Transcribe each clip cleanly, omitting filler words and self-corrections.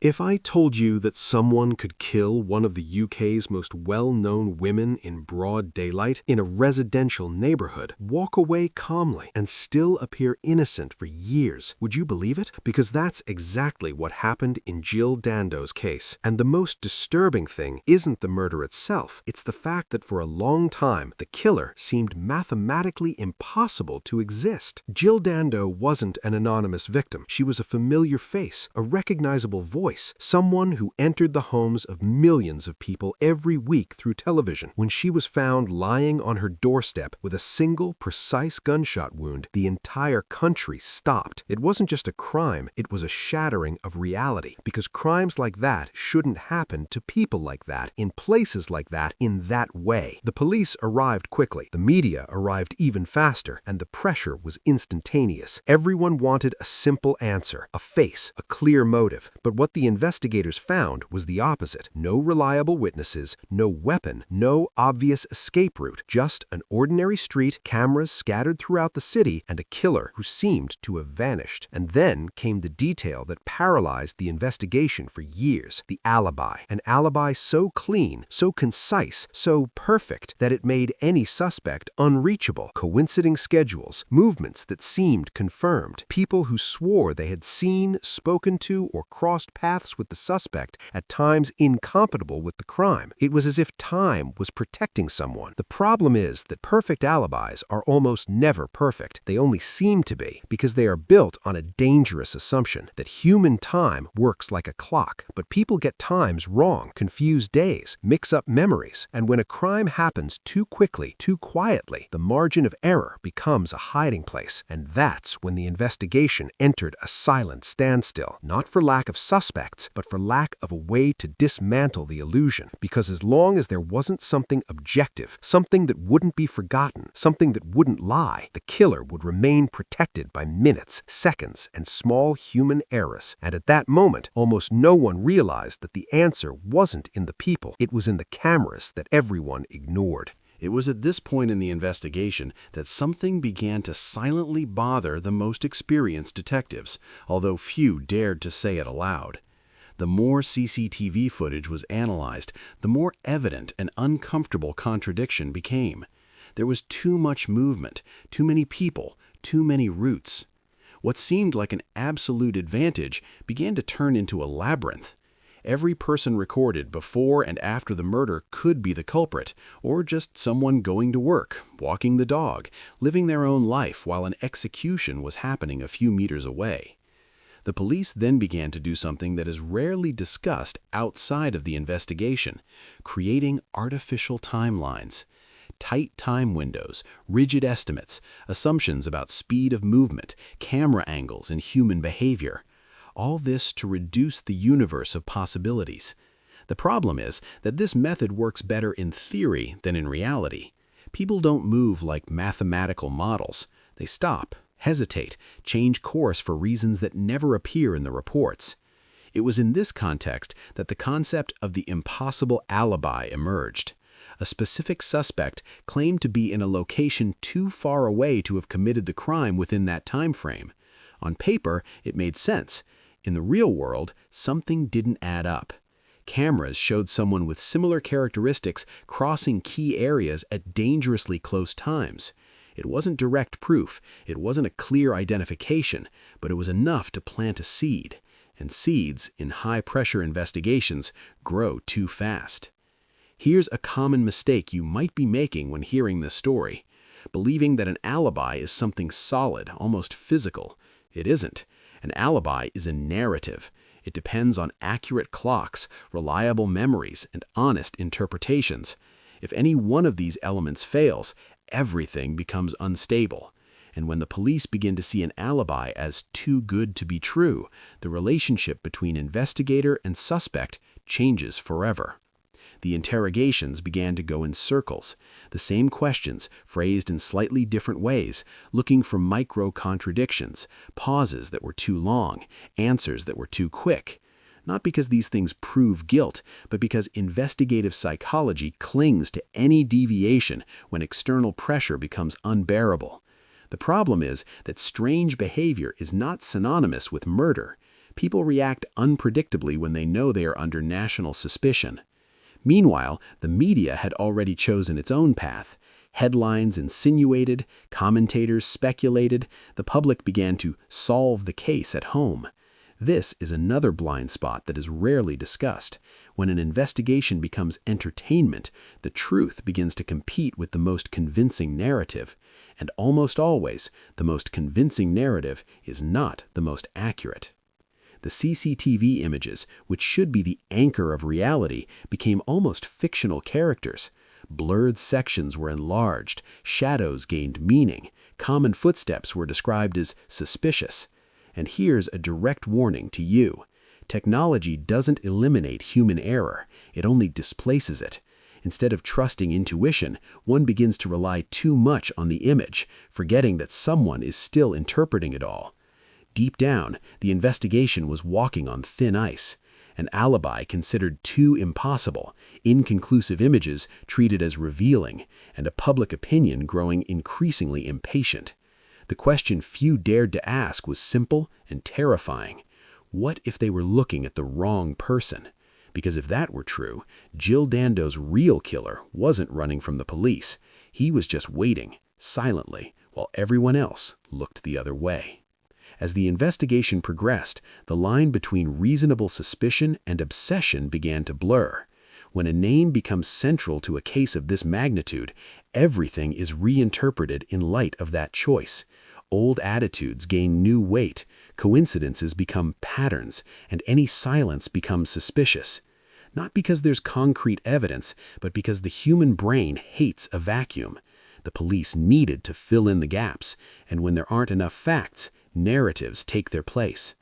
If I told you that someone could kill one of the UK's most well-known women in broad daylight in a residential neighborhood, walk away calmly, and still appear innocent for years, would you believe it? Because that's exactly what happened in Jill Dando's case. And the most disturbing thing isn't the murder itself, it's the fact that for a long time, the killer seemed mathematically impossible to exist. Jill Dando wasn't an anonymous victim. She was a familiar face, a recognizable voice, someone who entered the homes of millions of people every week through television. When she was found lying on her doorstep with a single precise gunshot wound, the entire country stopped. It wasn't just a crime, it was a shattering of reality, because crimes like that shouldn't happen to people like that, in places like that, in that way. The police arrived quickly, the media arrived even faster, and the pressure was instantaneous. Everyone wanted a simple answer, a face, a clear motive. But what the investigators found was the opposite. No reliable witnesses, no weapon, no obvious escape route, just an ordinary street, cameras scattered throughout the city, and a killer who seemed to have vanished. And then came the detail that paralyzed the investigation for years, the alibi. An alibi so clean, so concise, so perfect that it made any suspect unreachable. Coinciding schedules, movements that seemed confirmed, people who swore they had seen, spoken to, or crossed paths with the suspect, at times incompatible with the crime. It was as if time was protecting someone. The problem is that perfect alibis are almost never perfect. They only seem to be, because they are built on a dangerous assumption that human time works like a clock. But people get times wrong, confuse days, mix up memories, and when a crime happens too quickly, too quietly, the margin of error becomes a hiding place. And that's when the investigation entered a silent standstill, not for lack of suspects, but for lack of a way to dismantle the illusion. Because as long as there wasn't something objective, something that wouldn't be forgotten, something that wouldn't lie, the killer would remain protected by minutes, seconds, and small human errors. And at that moment, almost no one realized that the answer wasn't in the people, it was in the cameras that everyone ignored. It was at this point in the investigation that something began to silently bother the most experienced detectives, although few dared to say it aloud. The more CCTV footage was analyzed, the more evident an uncomfortable contradiction became. There was too much movement, too many people, too many routes. What seemed like an absolute advantage began to turn into a labyrinth. Every person recorded before and after the murder could be the culprit, or just someone going to work, walking the dog, living their own life while an execution was happening a few meters away. The police then began to do something that is rarely discussed outside of the investigation, creating artificial timelines. Tight time windows, rigid estimates, assumptions about speed of movement, camera angles, and human behavior. All this to reduce the universe of possibilities. The problem is that this method works better in theory than in reality. People don't move like mathematical models. They stop, hesitate, change course for reasons that never appear in the reports. It was in this context that the concept of the impossible alibi emerged. A specific suspect claimed to be in a location too far away to have committed the crime within that time frame. On paper, it made sense. In the real world, something didn't add up. Cameras showed someone with similar characteristics crossing key areas at dangerously close times. It wasn't direct proof, it wasn't a clear identification, but it was enough to plant a seed. And seeds, in high-pressure investigations, grow too fast. Here's a common mistake you might be making when hearing this story. Believing that an alibi is something solid, almost physical. It isn't. An alibi is a narrative. It depends on accurate clocks, reliable memories, and honest interpretations. If any one of these elements fails, everything becomes unstable. And when the police begin to see an alibi as too good to be true, the relationship between investigator and suspect changes forever. The interrogations began to go in circles, the same questions phrased in slightly different ways, looking for micro-contradictions, pauses that were too long, answers that were too quick. Not because these things prove guilt, but because investigative psychology clings to any deviation when external pressure becomes unbearable. The problem is that strange behavior is not synonymous with murder. People react unpredictably when they know they are under national suspicion. Meanwhile, the media had already chosen its own path. Headlines insinuated, commentators speculated, the public began to solve the case at home. This is another blind spot that is rarely discussed. When an investigation becomes entertainment, the truth begins to compete with the most convincing narrative. And almost always, the most convincing narrative is not the most accurate. The CCTV images, which should be the anchor of reality, became almost fictional characters. Blurred sections were enlarged, shadows gained meaning, common footsteps were described as suspicious. And here's a direct warning to you. Technology doesn't eliminate human error, it only displaces it. Instead of trusting intuition, one begins to rely too much on the image, forgetting that someone is still interpreting it all. Deep down, the investigation was walking on thin ice. An alibi considered too impossible, inconclusive images treated as revealing, and a public opinion growing increasingly impatient. The question few dared to ask was simple and terrifying. What if they were looking at the wrong person? Because if that were true, Jill Dando's real killer wasn't running from the police. He was just waiting, silently, while everyone else looked the other way. As the investigation progressed, the line between reasonable suspicion and obsession began to blur. When a name becomes central to a case of this magnitude, everything is reinterpreted in light of that choice. Old attitudes gain new weight, coincidences become patterns, and any silence becomes suspicious. Not because there's concrete evidence, but because the human brain hates a vacuum. The police needed to fill in the gaps, and when there aren't enough facts, narratives take their place.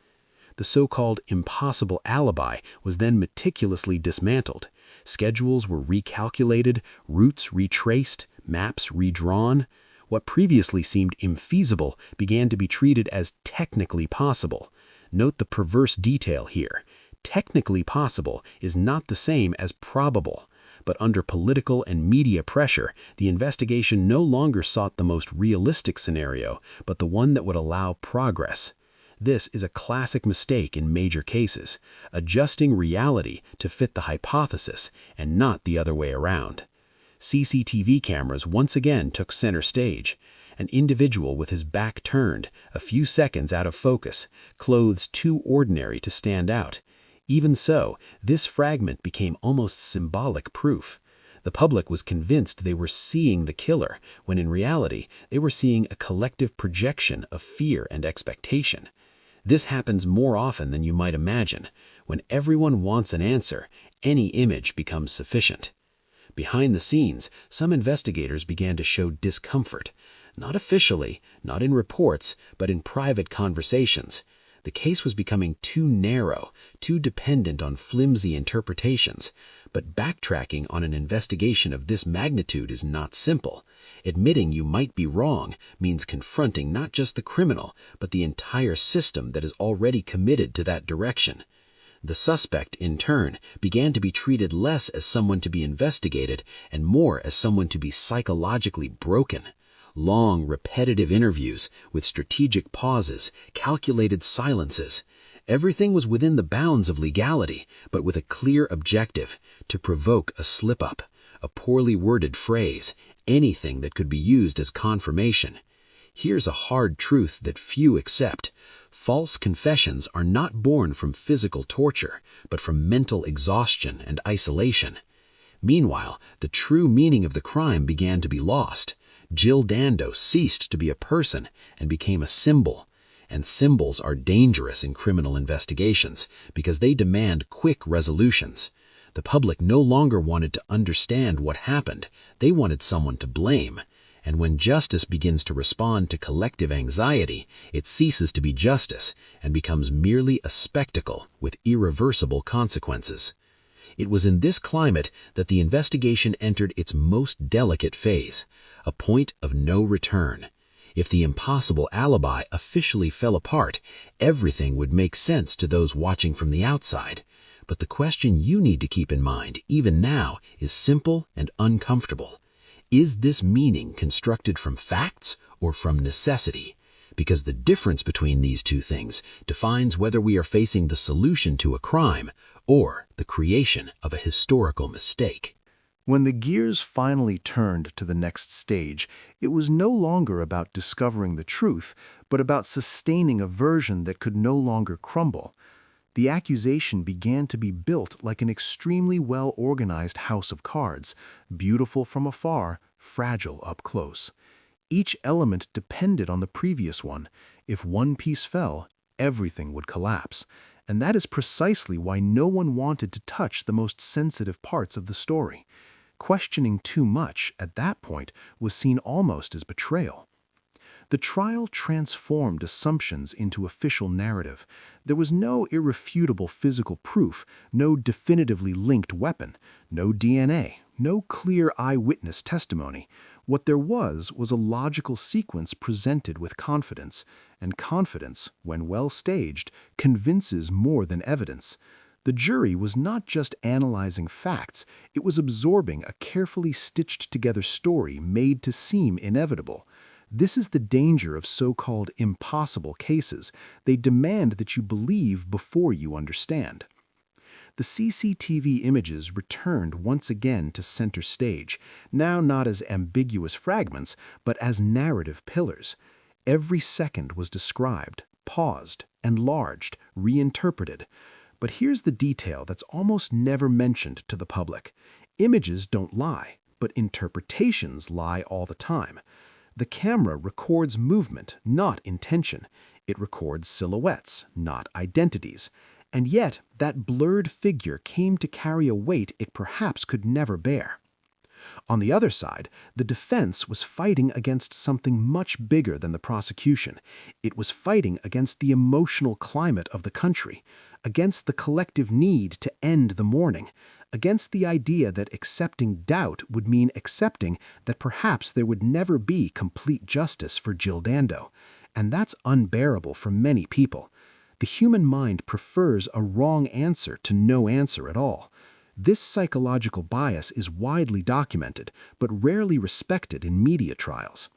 The so-called impossible alibi was then meticulously dismantled. Schedules were recalculated, routes retraced, maps redrawn. What previously seemed infeasible began to be treated as technically possible. Note the perverse detail here. Technically possible is not the same as probable. But under political and media pressure, the investigation no longer sought the most realistic scenario, but the one that would allow progress. This is a classic mistake in major cases, adjusting reality to fit the hypothesis and not the other way around. CCTV cameras once again took center stage. An individual with his back turned, a few seconds out of focus, clothes too ordinary to stand out. Even so, this fragment became almost symbolic proof. The public was convinced they were seeing the killer, when in reality, they were seeing a collective projection of fear and expectation. This happens more often than you might imagine. When everyone wants an answer, any image becomes sufficient. Behind the scenes, some investigators began to show discomfort. Not officially, not in reports, but in private conversations. The case was becoming too narrow, too dependent on flimsy interpretations. But backtracking on an investigation of this magnitude is not simple. Admitting you might be wrong means confronting not just the criminal, but the entire system that is already committed to that direction. The suspect, in turn, began to be treated less as someone to be investigated and more as someone to be psychologically broken. Long, repetitive interviews with strategic pauses, calculated silences. Everything was within the bounds of legality, but with a clear objective: to provoke a slip-up, a poorly worded phrase, anything that could be used as confirmation. Here's a hard truth that few accept. False confessions are not born from physical torture, but from mental exhaustion and isolation. Meanwhile, the true meaning of the crime began to be lost. Jill Dando ceased to be a person and became a symbol. And symbols are dangerous in criminal investigations because they demand quick resolutions. The public no longer wanted to understand what happened. They wanted someone to blame. And when justice begins to respond to collective anxiety, it ceases to be justice and becomes merely a spectacle with irreversible consequences. It was in this climate that the investigation entered its most delicate phase, a point of no return. If the impossible alibi officially fell apart, everything would make sense to those watching from the outside. But the question you need to keep in mind, even now, is simple and uncomfortable. Is this meaning constructed from facts or from necessity? because the difference between these two things defines whether we are facing the solution to a crime or the creation of a historical mistake. When the gears finally turned to the next stage, it was no longer about discovering the truth, but about sustaining a version that could no longer crumble. The accusation began to be built like an extremely well-organized house of cards, beautiful from afar, fragile up close. Each element depended on the previous one. If one piece fell, everything would collapse. And that is precisely why no one wanted to touch the most sensitive parts of the story. Questioning too much at that point was seen almost as betrayal. The trial transformed assumptions into official narrative. There was no irrefutable physical proof, no definitively linked weapon, no DNA, no clear eyewitness testimony. What there was a logical sequence presented with confidence, and confidence, when well staged, convinces more than evidence. The jury was not just analyzing facts, it was absorbing a carefully stitched together story made to seem inevitable. This is the danger of so-called impossible cases. They demand that you believe before you understand. The CCTV images returned once again to center stage, now not as ambiguous fragments, but as narrative pillars. Every second was described, paused, enlarged, reinterpreted. But here's the detail that's almost never mentioned to the public. Images don't lie, but interpretations lie all the time. The camera records movement, not intention. It records silhouettes, not identities. And yet, that blurred figure came to carry a weight it perhaps could never bear. On the other side, the defense was fighting against something much bigger than the prosecution. It was fighting against the emotional climate of the country, against the collective need to end the mourning, against the idea that accepting doubt would mean accepting that perhaps there would never be complete justice for Jill Dando. And that's unbearable for many people. The human mind prefers a wrong answer to no answer at all. This psychological bias is widely documented, but rarely respected in media trials.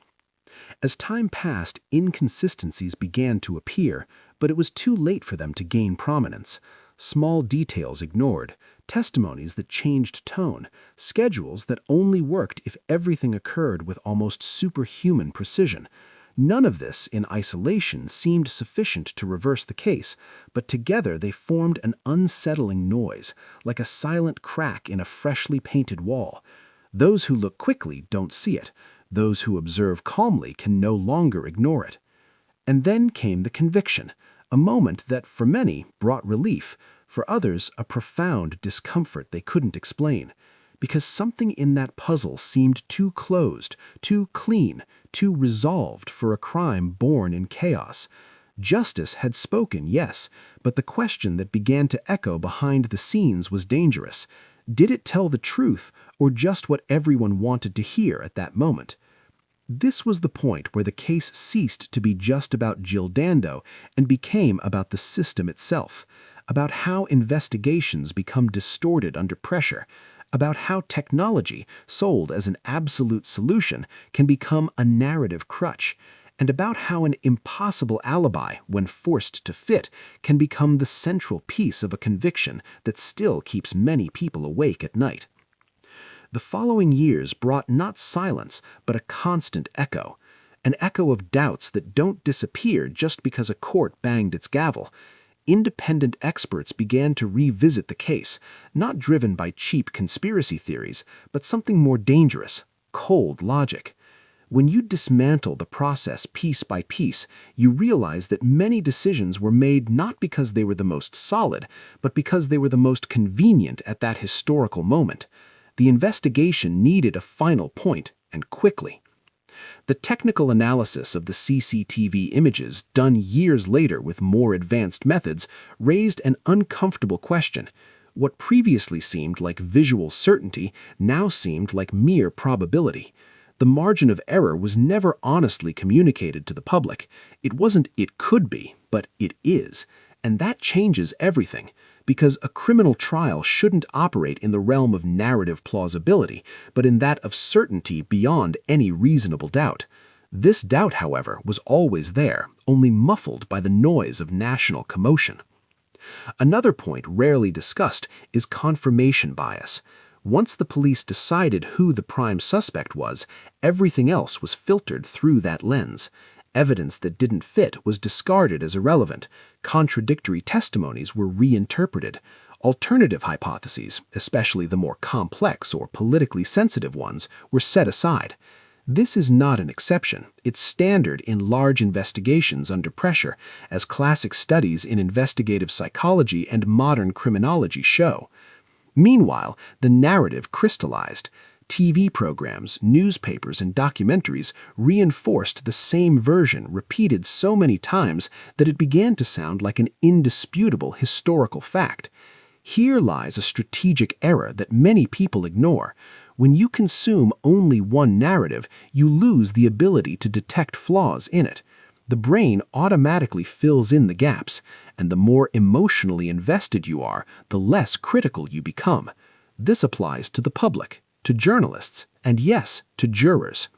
As time passed, inconsistencies began to appear, but it was too late for them to gain prominence. Small details ignored, testimonies that changed tone, schedules that only worked if everything occurred with almost superhuman precision. None of this in isolation seemed sufficient to reverse the case, but together they formed an unsettling noise, like a silent crack in a freshly painted wall. Those who look quickly don't see it. Those who observe calmly can no longer ignore it. And then came the conviction, a moment that for many brought relief, for others a profound discomfort they couldn't explain, because something in that puzzle seemed too closed, too clean, too resolved for a crime born in chaos. Justice had spoken, yes, but the question that began to echo behind the scenes was dangerous. Did it tell the truth, or just what everyone wanted to hear at that moment? This was the point where the case ceased to be just about Jill Dando and became about the system itself, about how investigations become distorted under pressure, about how technology, sold as an absolute solution, can become a narrative crutch, and about how an impossible alibi, when forced to fit, can become the central piece of a conviction that still keeps many people awake at night. The following years brought not silence, but a constant echo, an echo of doubts that don't disappear just because a court banged its gavel. Independent experts began to revisit the case, not driven by cheap conspiracy theories, but something more dangerous, cold logic. When you dismantle the process piece by piece, you realize that many decisions were made not because they were the most solid, but because they were the most convenient at that historical moment. The investigation needed a final point, and quickly. The technical analysis of the CCTV images, done years later with more advanced methods, raised an uncomfortable question. What previously seemed like visual certainty now seemed like mere probability. The margin of error was never honestly communicated to the public. It wasn't "it could be," but "it is." And that changes everything, because a criminal trial shouldn't operate in the realm of narrative plausibility, but in that of certainty beyond any reasonable doubt. This doubt, however, was always there, only muffled by the noise of national commotion. Another point rarely discussed is confirmation bias. Once the police decided who the prime suspect was, everything else was filtered through that lens. Evidence that didn't fit was discarded as irrelevant. Contradictory testimonies were reinterpreted. Alternative hypotheses, especially the more complex or politically sensitive ones, were set aside. This is not an exception. It's standard in large investigations under pressure, as classic studies in investigative psychology and modern criminology show. Meanwhile, the narrative crystallized. TV programs, newspapers, and documentaries reinforced the same version repeated so many times that it began to sound like an indisputable historical fact. Here lies a strategic error that many people ignore. When you consume only one narrative, you lose the ability to detect flaws in it. The brain automatically fills in the gaps, and the more emotionally invested you are, the less critical you become. This applies to the public, to journalists, and yes, to jurors.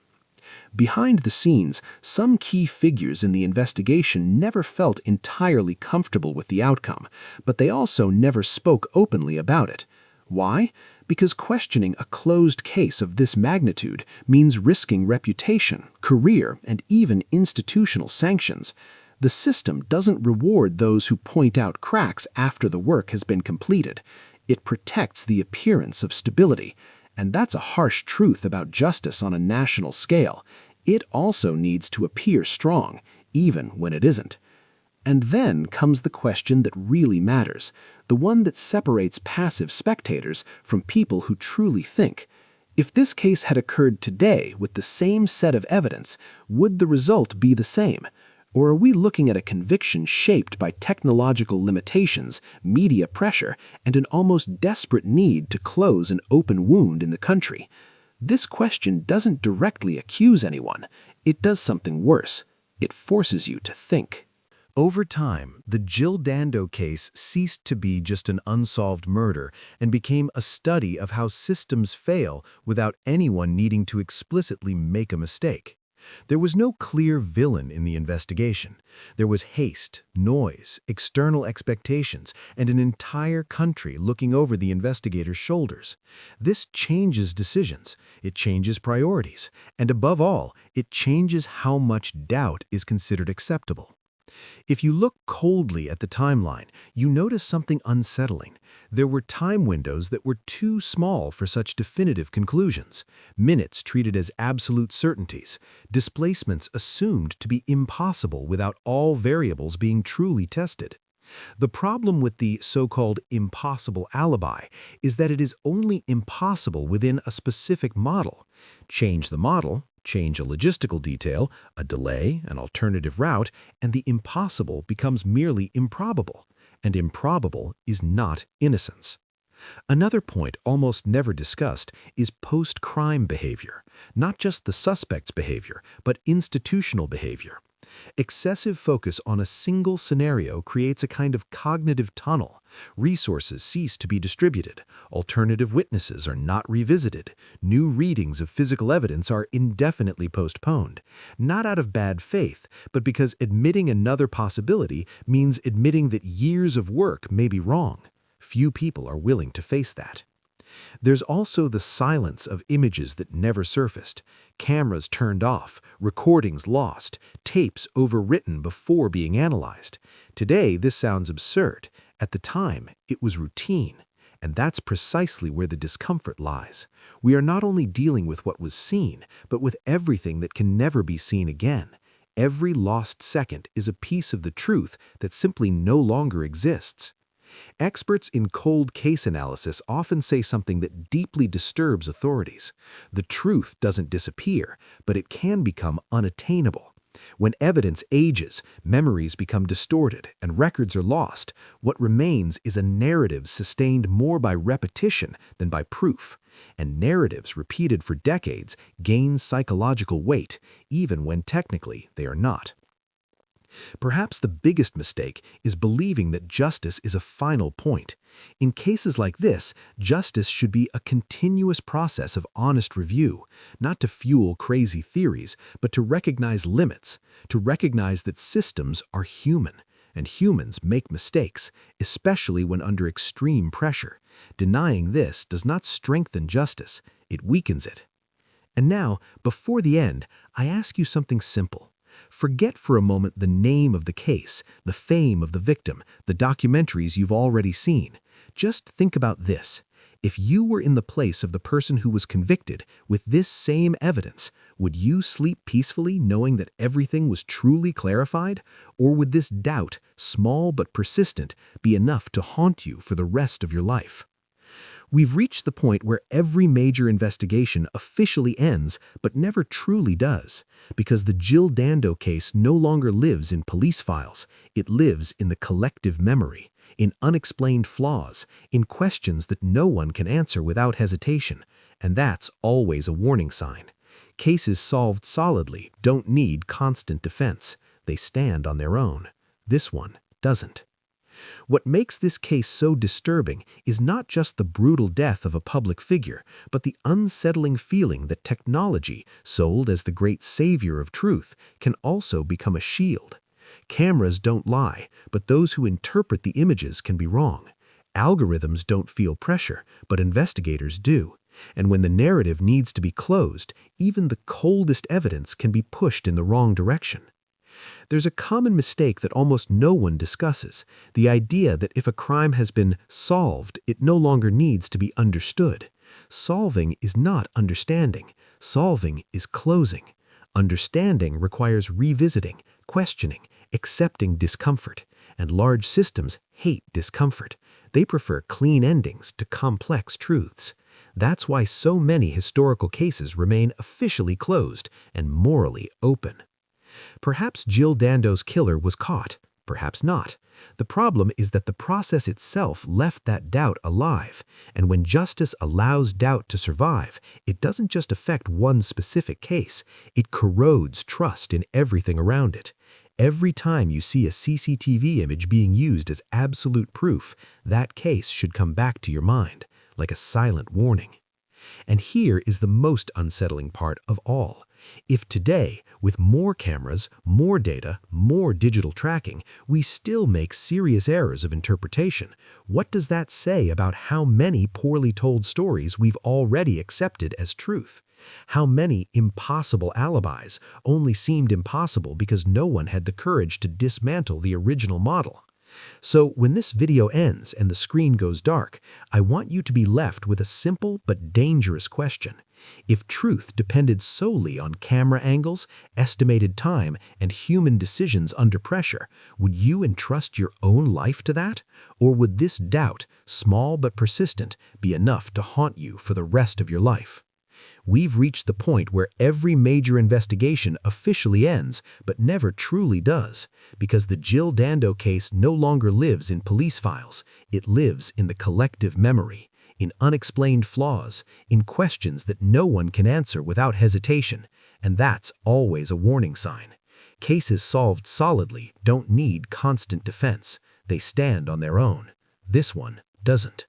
Behind the scenes, some key figures in the investigation never felt entirely comfortable with the outcome, but they also never spoke openly about it. Why? Because questioning a closed case of this magnitude means risking reputation, career, and even institutional sanctions. The system doesn't reward those who point out cracks after the work has been completed. It protects the appearance of stability. And that's a harsh truth about justice on a national scale. It also needs to appear strong, even when it isn't. And then comes the question that really matters, the one that separates passive spectators from people who truly think. If this case had occurred today with the same set of evidence, would the result be the same? Or are we looking at a conviction shaped by technological limitations, media pressure, and an almost desperate need to close an open wound in the country? This question doesn't directly accuse anyone. It does something worse. It forces you to think. Over time, the Jill Dando case ceased to be just an unsolved murder and became a study of how systems fail without anyone needing to explicitly make a mistake. There was no clear villain in the investigation. There was haste, noise, external expectations, and an entire country looking over the investigator's shoulders. This changes decisions, it changes priorities, and above all, it changes how much doubt is considered acceptable. If you look coldly at the timeline, you notice something unsettling. There were time windows that were too small for such definitive conclusions, minutes treated as absolute certainties, displacements assumed to be impossible without all variables being truly tested. The problem with the so-called impossible alibi is that it is only impossible within a specific model. Change the model, change a logistical detail, a delay, an alternative route, and the impossible becomes merely improbable. And improbable is not innocence. Another point almost never discussed is post-crime behavior, not just the suspect's behavior, but institutional behavior. Excessive focus on a single scenario creates a kind of cognitive tunnel. Resources cease to be distributed, alternative witnesses are not revisited, new readings of physical evidence are indefinitely postponed, not out of bad faith, but because admitting another possibility means admitting that years of work may be wrong. Few people are willing to face that. There's also the silence of images that never surfaced, cameras turned off, recordings lost, tapes overwritten before being analyzed. Today, this sounds absurd. At the time, it was routine. And that's precisely where the discomfort lies. We are not only dealing with what was seen, but with everything that can never be seen again. Every lost second is a piece of the truth that simply no longer exists. Experts in cold case analysis often say something that deeply disturbs authorities. The truth doesn't disappear, but it can become unattainable. When evidence ages, memories become distorted, and records are lost, what remains is a narrative sustained more by repetition than by proof. And narratives repeated for decades gain psychological weight, even when technically they are not. Perhaps the biggest mistake is believing that justice is a final point. In cases like this, justice should be a continuous process of honest review, not to fuel crazy theories, but to recognize limits, to recognize that systems are human, and humans make mistakes, especially when under extreme pressure. Denying this does not strengthen justice, it weakens it. And now, before the end, I ask you something simple. Forget for a moment the name of the case, the fame of the victim, the documentaries you've already seen. Just think about this. If you were in the place of the person who was convicted with this same evidence, would you sleep peacefully knowing that everything was truly clarified? Or would this doubt, small but persistent, be enough to haunt you for the rest of your life? We've reached the point where every major investigation officially ends but never truly does, because the Jill Dando case no longer lives in police files. It lives in the collective memory, in unexplained flaws, in questions that no one can answer without hesitation, and that's always a warning sign. Cases solved solidly don't need constant defense. They stand on their own. This one doesn't. What makes this case so disturbing is not just the brutal death of a public figure, but the unsettling feeling that technology, sold as the great savior of truth, can also become a shield. Cameras don't lie, but those who interpret the images can be wrong. Algorithms don't feel pressure, but investigators do. And when the narrative needs to be closed, even the coldest evidence can be pushed in the wrong direction. There's a common mistake that almost no one discusses, the idea that if a crime has been solved, it no longer needs to be understood. Solving is not understanding. Solving is closing. Understanding requires revisiting, questioning, accepting discomfort, and large systems hate discomfort. They prefer clean endings to complex truths. That's why so many historical cases remain officially closed and morally open. Perhaps Jill Dando's killer was caught, perhaps not. The problem is that the process itself left that doubt alive, and when justice allows doubt to survive, it doesn't just affect one specific case, it corrodes trust in everything around it. Every time you see a CCTV image being used as absolute proof, that case should come back to your mind, like a silent warning. And here is the most unsettling part of all. If today, with more cameras, more data, more digital tracking, we still make serious errors of interpretation, what does that say about how many poorly told stories we've already accepted as truth? How many impossible alibis only seemed impossible because no one had the courage to dismantle the original model? So when this video ends and the screen goes dark, I want you to be left with a simple but dangerous question. If truth depended solely on camera angles, estimated time, and human decisions under pressure, would you entrust your own life to that? Or would this doubt, small but persistent, be enough to haunt you for the rest of your life? We've reached the point where every major investigation officially ends, but never truly does, because the Jill Dando case no longer lives in police files. It lives in the collective memory, in unexplained flaws, in questions that no one can answer without hesitation, and that's always a warning sign. Cases solved solidly don't need constant defense. They stand on their own. This one doesn't.